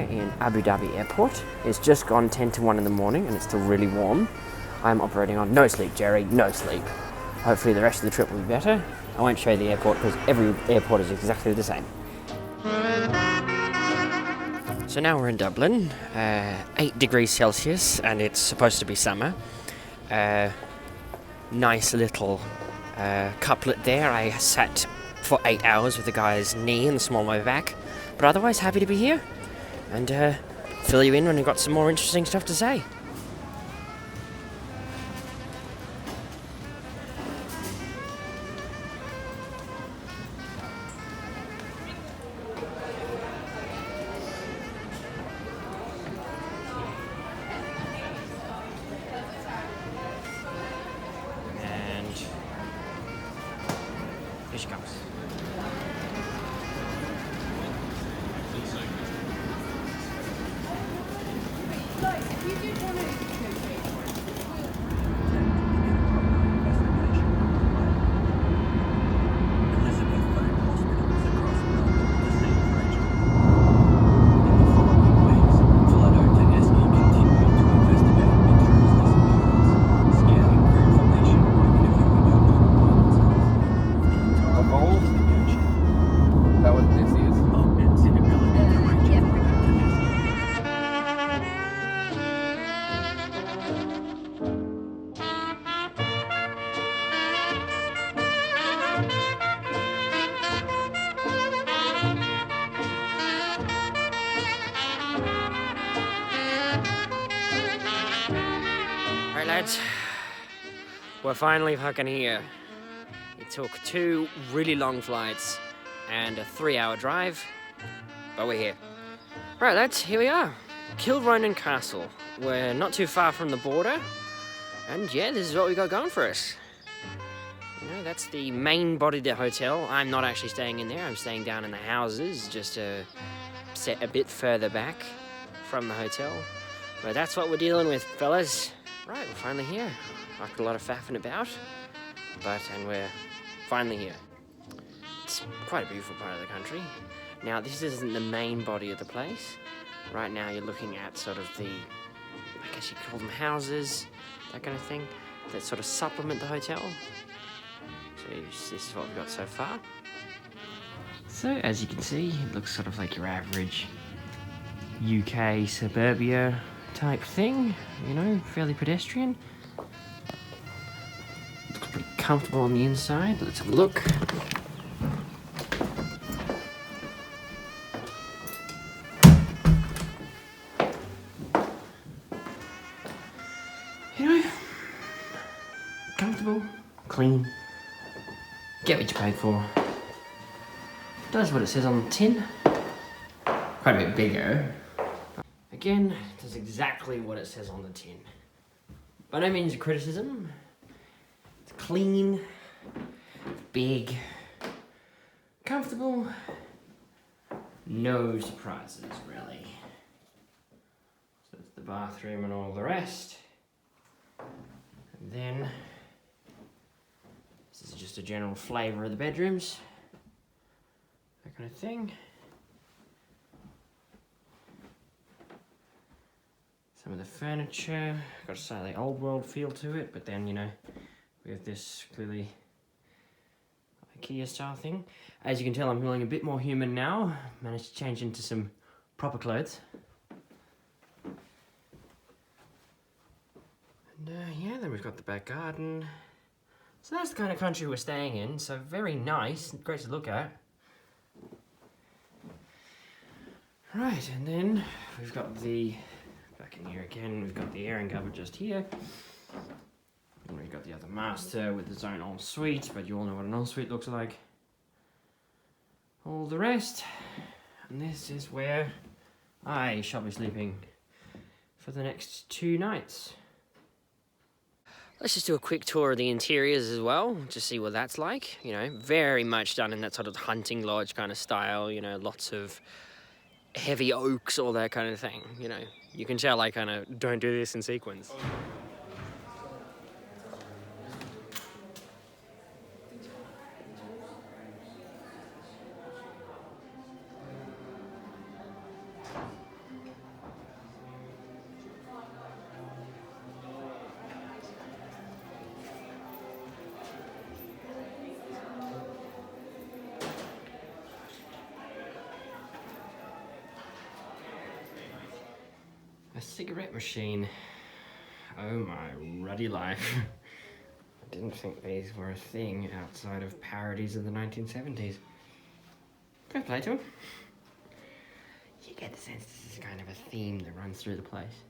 here in Abu Dhabi Airport. It's just gone 10 to 1 in the morning and it's still really warm. I'm operating on no sleep, Jerry, no sleep. Hopefully the rest of the trip will be better. I won't show you the airport because every airport is exactly the same. So now we're in Dublin, 8 degrees Celsius and it's supposed to be summer. Nice little couplet there. I sat for 8 hours with the guy's knee in the small of my back, but otherwise happy to be here and fill you in when we've got some more interesting stuff to say. And here she comes. Alright lads, we're finally fucking here. It took 2 really long flights and a 3-hour drive, but we're here. Right lads, here we are. Kilronan Castle. We're not too far from the border, and yeah, this is what we got going for us. You know, that's the main body of the hotel. I'm not actually staying in there, I'm staying down in the houses, just set a bit further back from the hotel. But that's what we're dealing with, fellas. Right, we're finally here. After a lot of faffing about, and we're finally here. It's quite a beautiful part of the country. Now, this isn't the main body of the place. Right now, you're looking at sort of the, I guess you call them houses, that kind of thing, that sort of supplement the hotel. So this is what we've got so far. So, as you can see, it looks sort of like your average UK suburbia type thing, you know, fairly pedestrian. Looks pretty comfortable on the inside. Let's have a look. You know, comfortable, clean, get what you paid for. Does what it says on the tin. Quite a bit bigger. Again, does exactly what it says on the tin. By no means a criticism. It's clean, big, comfortable, no surprises really. So it's the bathroom and all the rest. And then, this is just a general flavour of the bedrooms. That kind of thing. Some of the furniture, got a slightly old world feel to it, but then, you know, we have this clearly IKEA style thing. As you can tell, I'm feeling a bit more human now. Managed to change into some proper clothes. And yeah, then we've got the back garden. So that's the kind of country we're staying in, so very nice, great to look at. Right, and then we've got the, back in here again, we've got the airing cupboard just here. And we've got the other master with its own ensuite, but you all know what an ensuite looks like. All the rest. And this is where I shall be sleeping for the next 2 nights. Let's just do a quick tour of the interiors as well, to see what that's like. You know, very much done in that sort of hunting lodge kind of style, you know, lots of heavy oaks, all that kind of thing, you know. You can tell I kind of don't do this in sequence. A cigarette machine. Oh my ruddy life. I didn't think these were a thing outside of parodies of the 1970s. Fair play to them. You get the sense this is kind of a theme that runs through the place.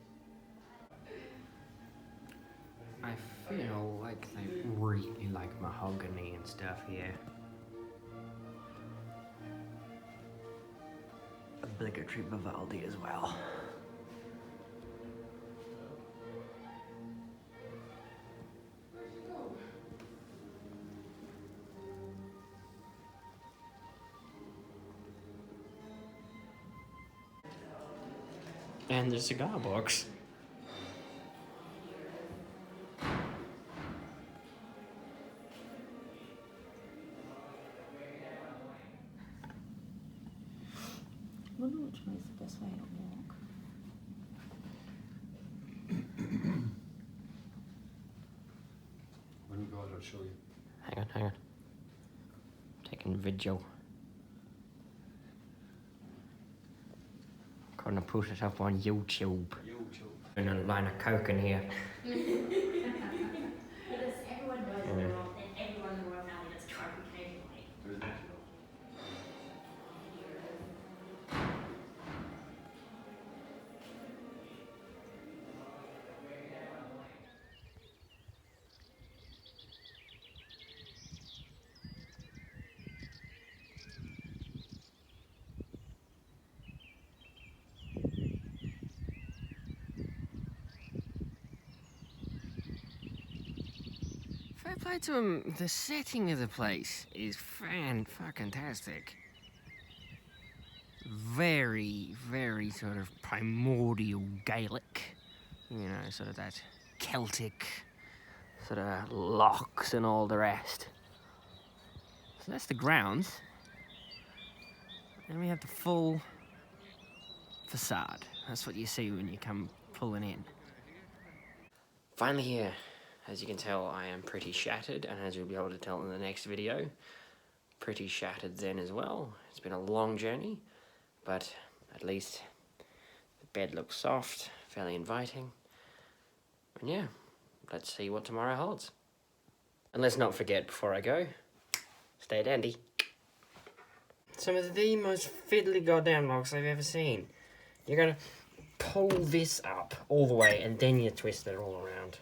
I feel like they really like mahogany and stuff here. Obligatory Vivaldi as well. And the cigar box. I wonder which way is the best way to walk. When we go out, I'll show you. Hang on. Taking video. Gonna put it up on YouTube. And a line of coke in here. Because everyone knows the world, and everyone in the royal family does coke occasionally. There's that. Fair play to him. The setting of the place is fan-fucking-tastic. Very, very sort of primordial Gaelic. You know, sort of that Celtic sort of locks and all the rest. So that's the grounds. Then we have the full facade. That's what you see when you come pulling in. Finally here. As you can tell, I am pretty shattered, and as you'll be able to tell in the next video, pretty shattered then as well. It's been a long journey, but at least the bed looks soft, fairly inviting. And yeah, let's see what tomorrow holds. And let's not forget, before I go, stay dandy. Some of the most fiddly goddamn locks I've ever seen. You're gonna pull this up all the way, and then you twist it all around.